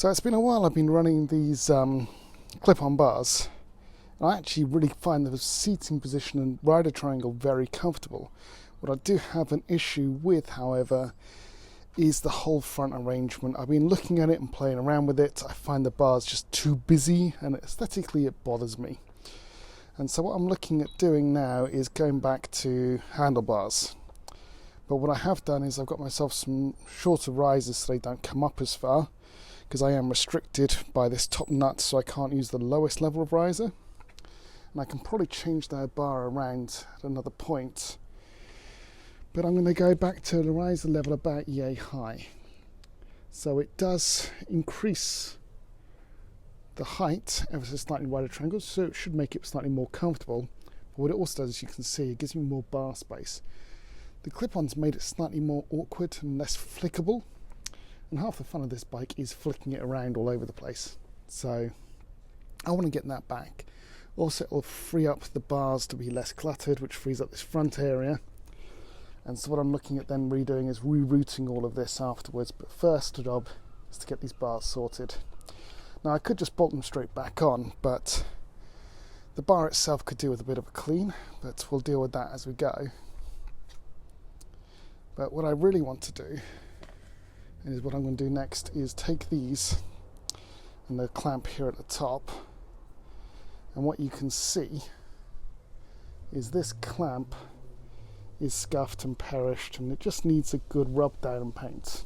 So it's been a while I've been running these clip-on bars, and I actually really find the seating position and rider triangle very comfortable. What I do have an issue with, however, is the whole front arrangement. I've been looking at it and playing around with it. I find the bars just too busy, and aesthetically it bothers me. And so what I'm looking at doing now is going back to handlebars. But what I have done is I've got myself some shorter risers so they don't come up as far, because I am restricted by this top nut, so I can't use the lowest level of riser. And I can probably change that bar around at another point. But I'm going to go back to the riser level about yay high. So it does increase the height ever so slightly wider triangle, so it should make it slightly more comfortable. But what it also does, as you can see, it gives me more bar space. The clip-ons made it slightly more awkward and less flickable. And half the fun of this bike is flicking it around all over the place. So I want to get that back. Also, it'll free up the bars to be less cluttered, which frees up this front area. And so what I'm looking at then redoing is rerouting all of this afterwards. But first the job is to get these bars sorted. Now I could just bolt them straight back on, but the bar itself could do with a bit of a clean, but we'll deal with that as we go. But what I really want to do is what I'm going to do next is take these and the clamp here at the top, and what you can see is this clamp is scuffed and perished, and it just needs a good rub down and paint.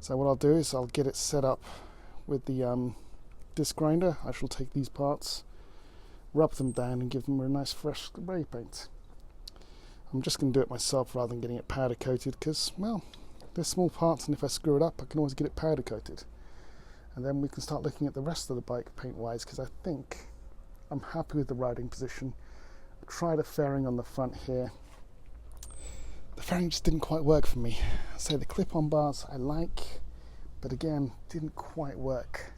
So what I'll do is I'll get it set up with the disc grinder. I shall take these parts, rub them down and give them a nice fresh spray paint. I'm just going to do it myself rather than getting it powder coated, because, well, they're small parts, and if I screw it up I can always get it powder coated. And then we can start looking at the rest of the bike paint wise, because I think I'm happy with the riding position. I tried a fairing on the front here. The fairing just didn't quite work for me. So the clip-on bars I like, but again, didn't quite work.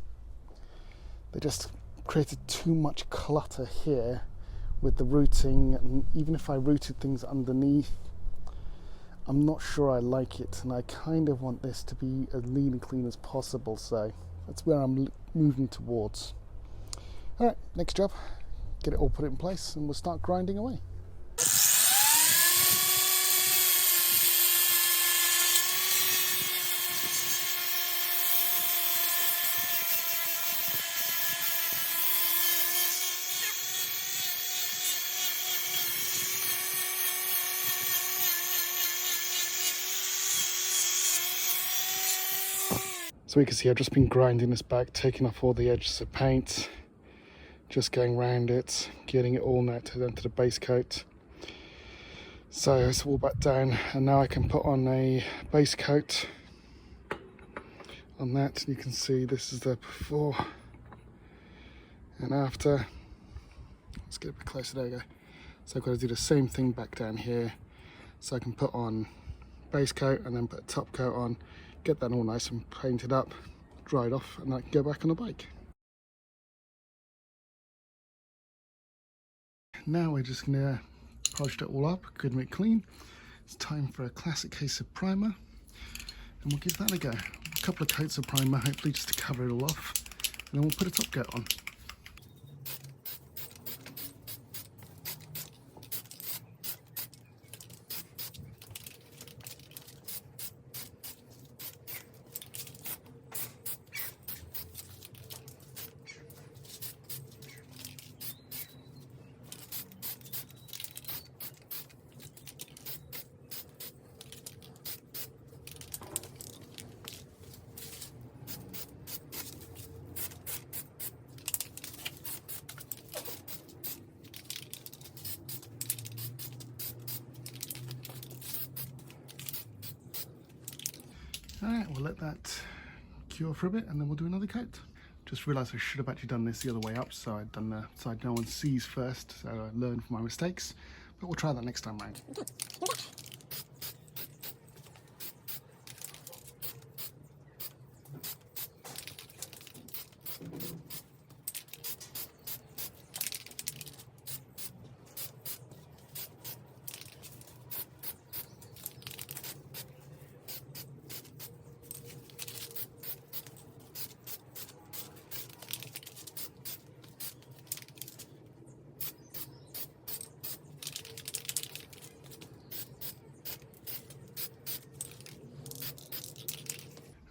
They just created too much clutter here with the routing, and even if I routed things underneath, I'm not sure I like it, and I kind of want this to be as lean and clean as possible, so that's where I'm moving towards. Alright, next job, get it all put in place and we'll start grinding away. So you can see I've just been grinding this back, taking off all the edges of paint, just going around it, getting it all now to the base coat. So it's all back down, and now I can put on a base coat on that. You can see this is the before and after. Let's get a bit closer, there we go. So I've got to do the same thing back down here. So I can put on base coat and then put a top coat on, get that all nice and painted up, dried off, and I can go back on the bike. Now we're just going to polish it all up, good and make clean. It's time for a classic case of primer, and we'll give that a go. A couple of coats of primer, hopefully just to cover it all off, and then we'll put a top coat on. Alright, we'll let that cure for a bit and then we'll do another coat. Just realised I should have actually done this the other way up, so I'd done the side no one sees first, so I learned from my mistakes, but we'll try that next time round.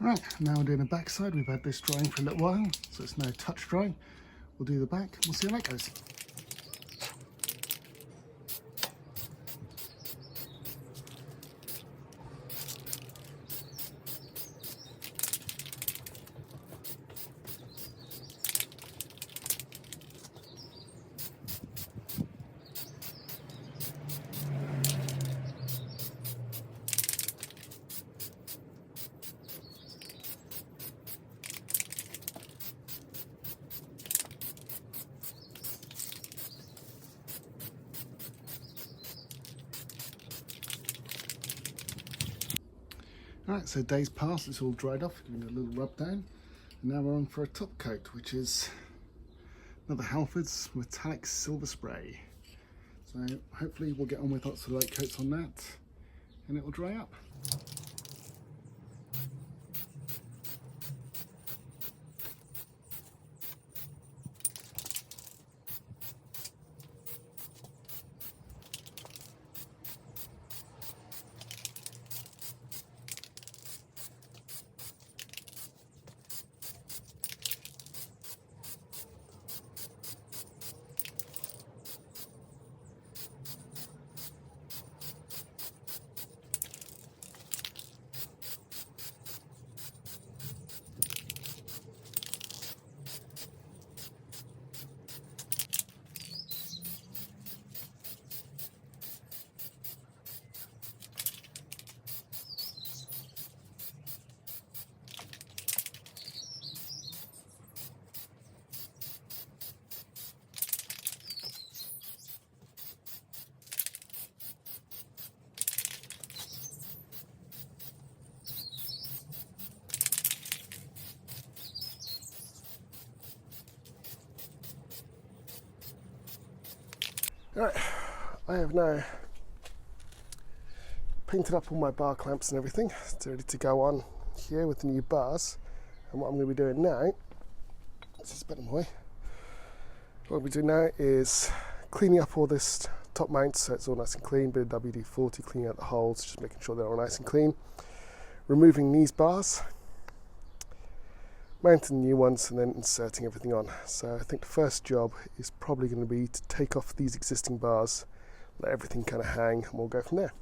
Right, now we're doing the back side. We've had this drying for a little while, so it's now touch dry. We'll do the back, we'll see how that goes. Alright, so days passed, it's all dried off, giving it a little rub down. And now we're on for a top coat, which is another Halford's metallic silver spray. So hopefully we'll get on with lots of light coats on that and it will dry up. Alright, I have now painted up all my bar clamps and everything. It's ready to go on here with the new bars. And what I'm going to be doing now, this is better way. What I'm going to be doing now is cleaning up all this top mount so it's all nice and clean, bit of WD-40, cleaning out the holes, just making sure they're all nice and clean. Removing these bars, mounting new ones and then inserting everything on. So I think the first job is probably going to be to take off these existing bars, let everything kind of hang, and we'll go from there.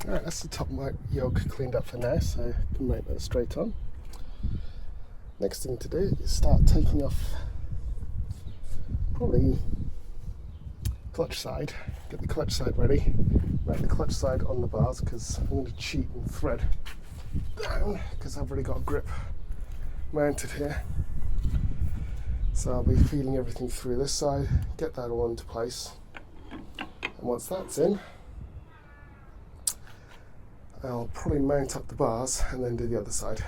Alright, that's the top yoke cleaned up for now, so I can make that straight on. Next thing to do is start taking off probably clutch side. Get the clutch side ready. Mount the clutch side on the bars because I'm going to cheat and thread down because I've already got a grip mounted here. So I'll be feeding everything through this side, get that all into place. And once that's in, I'll probably mount up the bars and then do the other side.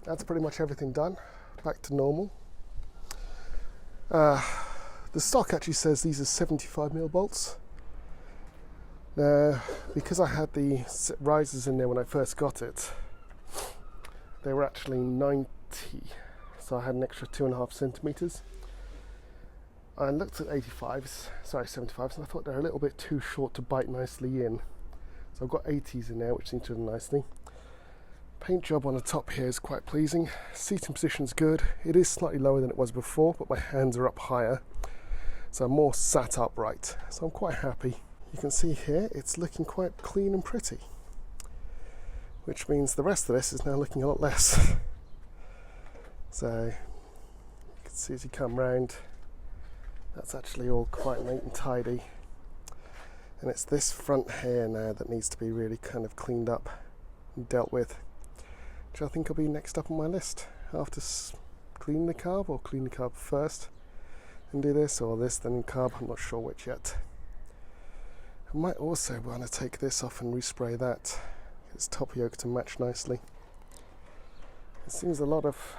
That's pretty much everything done. Back to normal. The stock actually says these are 75mm bolts. Now, because I had the risers in there when I first got it, they were actually 90, so I had an extra 2.5 centimeters. I looked at 75s, and I thought they're a little bit too short to bite nicely in. So I've got 80s in there, which seem to do nicely. Paint job on the top here is quite pleasing. Seating position's good. It is slightly lower than it was before, but my hands are up higher, so I'm more sat upright. So I'm quite happy. You can see here it's looking quite clean and pretty, which means the rest of this is now looking a lot less. So you can see as you come round, that's actually all quite neat and tidy. And it's this front hair now that needs to be really kind of cleaned up and dealt with, which I think will be next up on my list after cleaning the carb, or clean the carb first and do this, or this then carb. I'm not sure which yet. I might also want to take this off and respray that. Its top yoke to match nicely. It seems a lot of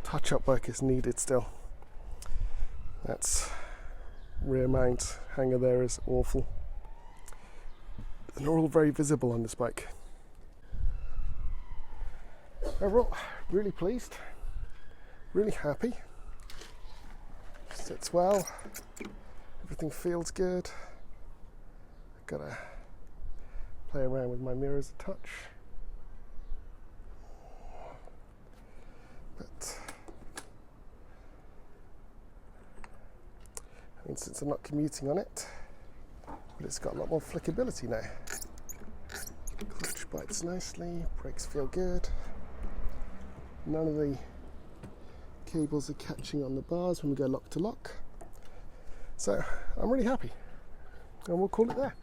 touch-up work is needed still. That's rear mount hanger there is awful. And they're all very visible on this bike. Overall, really pleased, really happy. Sits well, everything feels good. I've got to play around with my mirrors a touch. But I mean, since I'm not commuting on it, but it's got a lot more flickability now. Clutch bites nicely, brakes feel good. None of the cables are catching on the bars when we go lock to lock. So I'm really happy, and we'll call it there.